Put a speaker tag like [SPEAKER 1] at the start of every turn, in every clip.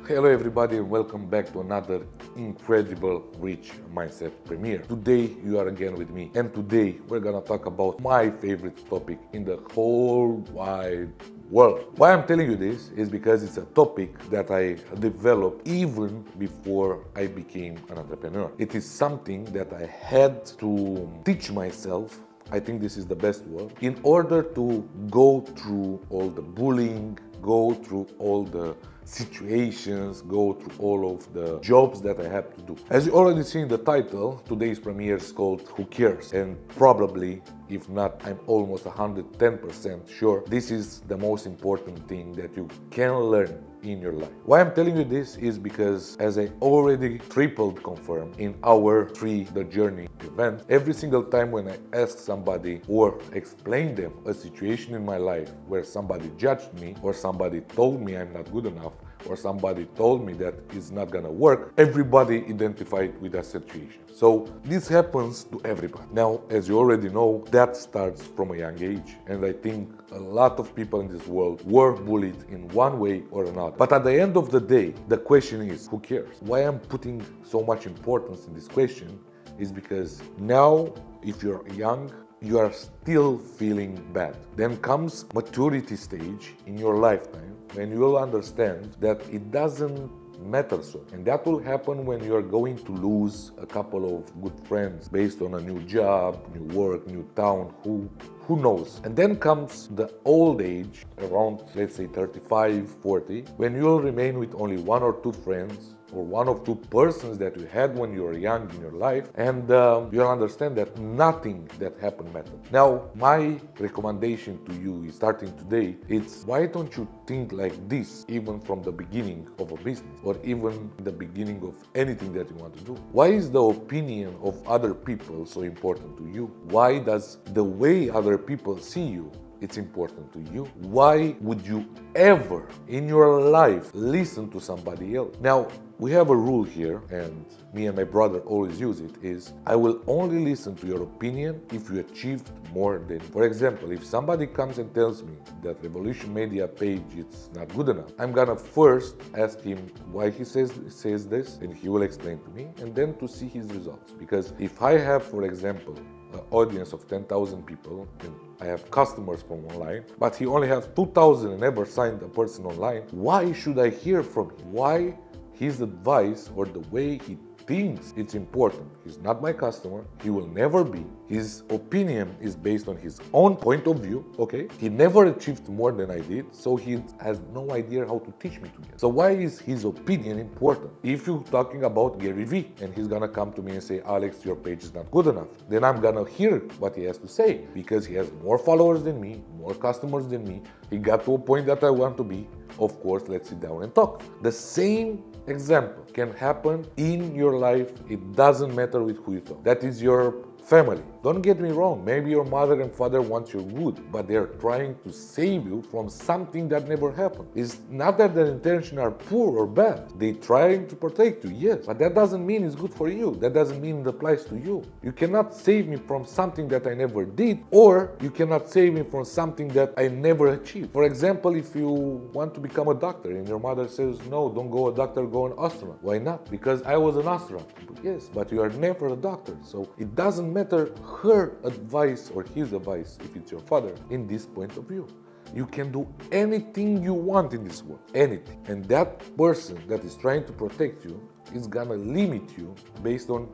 [SPEAKER 1] Hello everybody and welcome back to another incredible Rich Mindset premiere. Today you are again with me and today we're gonna talk about my favorite topic in the whole wide world. Why I'm telling you this is because it's a topic that I developed even before I became an entrepreneur. It is something that I had to teach myself. I think this is the best word, in order to go through all the bullying, go through all the situations, go through all of the jobs that I have to do. As you already see in the title, today's premiere is called Who Cares? And probably, if not, I'm almost 110% sure this is the most important thing that you can learn in your life. Why I'm telling you this is because, as I already tripled confirmed in our Free the Journey event, every single time when I ask somebody or explain them a situation in my life where somebody judged me or somebody told me I'm not good enough or somebody told me that it's not gonna work, everybody identified with that situation. So this happens to everybody. Now, as you already know, that starts from a young age. And I think a lot of people in this world were bullied in one way or another. But at the end of the day, the question is, who cares? Why I'm putting so much importance in this question is because now, if you're young, you are still feeling bad. Then comes maturity stage in your lifetime when you will understand that it doesn't matter so. And that will happen when you are going to lose a couple of good friends based on a new job, new work, new town, who knows. And then comes the old age, around let's say 35, 40, when you will remain with only one or two friends or one or two persons that you had when you were young in your life, and you'll understand that nothing that happened mattered. Now, my recommendation to you is, starting today, it's why don't you think like this even from the beginning of a business or even the beginning of anything that you want to do? Why is the opinion of other people so important to you? Why does the way other people see you it's important to you? Why would you ever in your life listen to somebody else? Now, we have a rule here, and me and my brother always use it, is I will only listen to your opinion if you achieved more than. For example, if somebody comes and tells me that Revolution Media page is not good enough, I'm gonna first ask him why he says this, and he will explain to me, and then to see his results. Because if I have, for example, an audience of 10,000 people, and I have customers from online, but he only has 2,000 and never signed a person online, why should I hear from him? Why his advice or the way he thinks it's important? He's not my customer. He will never be. His opinion is based on his own point of view, okay? He never achieved more than I did, so he has no idea how to teach me to get. So why is his opinion important? If you're talking about Gary Vee and he's gonna come to me and say, Alex, your page is not good enough, then I'm gonna hear what he has to say because he has more followers than me, more customers than me. He got to a point that I want to be. Of course, let's sit down and talk. The same example can happen in your life. It doesn't matter with who you talk. That is your family. Don't get me wrong, maybe your mother and father want your good, but they're trying to save you from something that never happened. It's not that their intentions are poor or bad. They're trying to protect you, yes, but that doesn't mean it's good for you. That doesn't mean it applies to you. You cannot save me from something that I never did, or you cannot save me from something that I never achieved. For example, if you want to become a doctor and your mother says, no, don't go a doctor, go an astronaut. Why not? Because I was an astronaut. Yes, but you are never a doctor, so it doesn't matter her advice or his advice, if it's your father, in this point of view. You can do anything you want in this world, anything. And that person that is trying to protect you is gonna limit you based on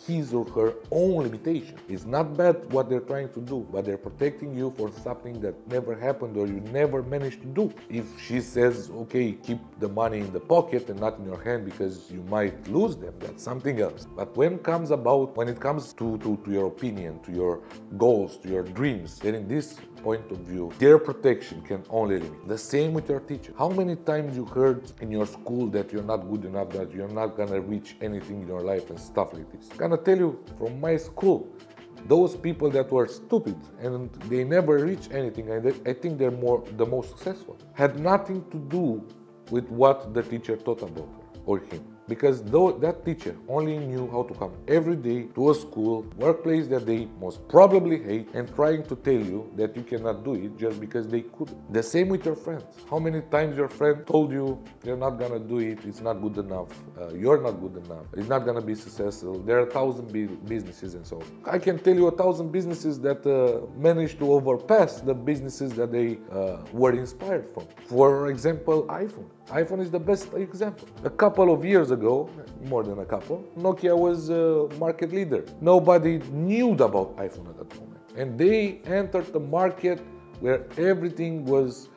[SPEAKER 1] his or her own limitation. It's not bad what they're trying to do, but they're protecting you for something that never happened or you never managed to do. If she says, okay, keep the money in the pocket and not in your hand because you might lose them, that's something else. But when it comes to your opinion, to your goals, to your dreams, then in this point of view, their protection can only limit. The same with your teacher. How many times you heard in your school that you're not good enough, that you're not gonna reach anything in your life and stuff like this? I'm gonna tell you from my school, those people that were stupid and they never reached anything, and I think they're the most successful, had nothing to do with what the teacher taught about her or him. because though that teacher only knew how to come every day to a school, workplace that they most probably hate, and trying to tell you that you cannot do it just because they couldn't. The same with your friends. How many times your friend told you you're not gonna do it, it's not good enough, you're not good enough, it's not gonna be successful, there are 1,000 businesses and so on. I can tell you 1,000 businesses that managed to overpass the businesses that they were inspired from. For example, iPhone. iPhone is the best example. A couple of years ago, more than a couple, Nokia was a market leader. Nobody knew about iPhone at that moment. And they entered the market where everything was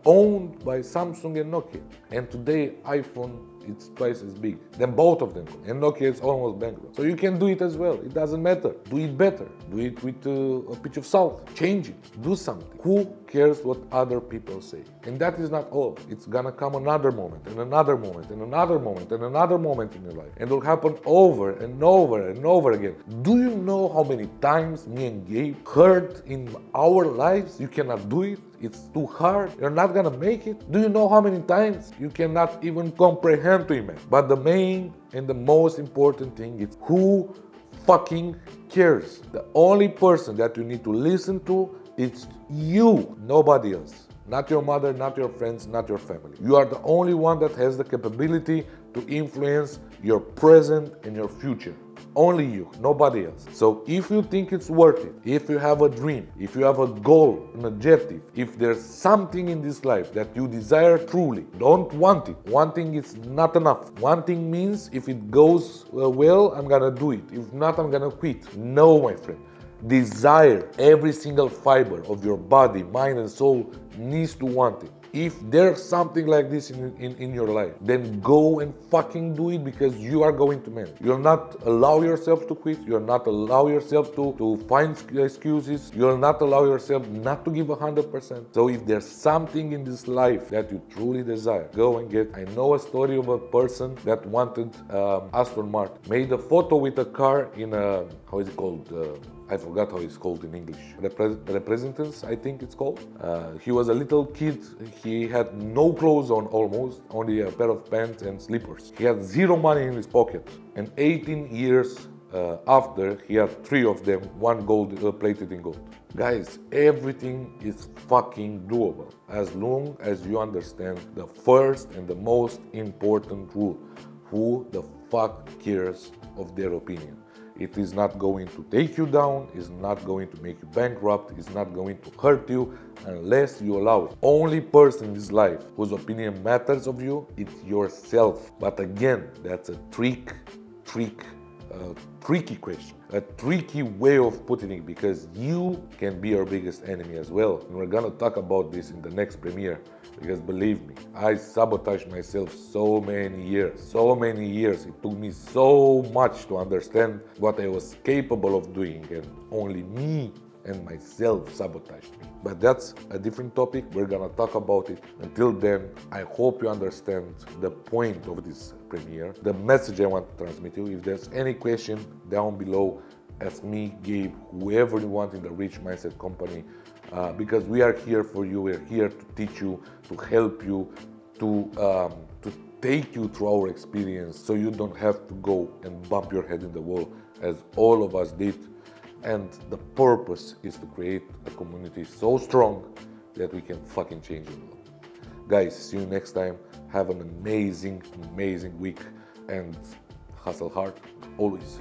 [SPEAKER 1] owned by Samsung and Nokia. And today, iPhone, it's twice as big than both of them. And Nokia is almost bankrupt. So you can do it as well. It doesn't matter. Do it better. Do it with a pinch of salt. Change it. Do something. Who cares what other people say? And that is not all. It's gonna come another moment, and another moment, and another moment, and another moment in your life. And it'll happen over and over and over again. Do you know how many times me and Gabe heard in our lives, you cannot do it? It's too hard. You're not gonna make it. Do you know how many times you cannot even comprehend to imagine? But the main and the most important thing is who fucking cares? The only person that you need to listen to is you, nobody else. Not your mother, not your friends, not your family. You are the only one that has the capability to influence your present and your future. Only you, nobody else. So if you think it's worth it, if you have a dream, if you have a goal, an objective, if there's something in this life that you desire truly, don't want it. Wanting is not enough. Wanting means if it goes well, I'm gonna do it. If not, I'm gonna quit. No, my friend. Desire, every single fiber of your body, mind and soul needs to want it. If there's something like this in your life, then go and fucking do it, because you are going to manage. You'll not allow yourself to quit. You'll not allow yourself to find excuses. You'll not allow yourself not to give 100%. So if there's something in this life that you truly desire, go and get. I know a story of a person that wanted Aston Martin. Made a photo with a car in a, how is it called? I forgot how it's called in English. Representance, I think it's called. He was a little kid. He had no clothes on almost, only a pair of pants and slippers. He had zero money in his pocket. And 18 years after, he had 3 of them, 1 gold plated in gold. Guys, everything is fucking doable as long as you understand the first and the most important rule. Who the fuck cares of their opinion? It is not going to take you down, it's not going to make you bankrupt, it's not going to hurt you unless you allow it. Only person in this life whose opinion matters of you, it's yourself. But again, that's a tricky question, a tricky way of putting it, because you can be your biggest enemy as well. And we're gonna talk about this in the next premiere, because believe me, I sabotaged myself so many years. It took me so much to understand what I was capable of doing, and only me and myself sabotaged me. But that's a different topic. We're gonna talk about it. Until then, I hope you understand the point of this premiere, the message I want to transmit to you. If there's any question down below, ask me, Gabe, whoever you want in the Rich Mindset Company, because we are here for you. We're here to teach you, to help you, to take you through our experience, so you don't have to go and bump your head in the wall as all of us did. And the purpose is to create a community so strong that we can fucking change the world. Guys, see you next time. Have an amazing week, and hustle hard always.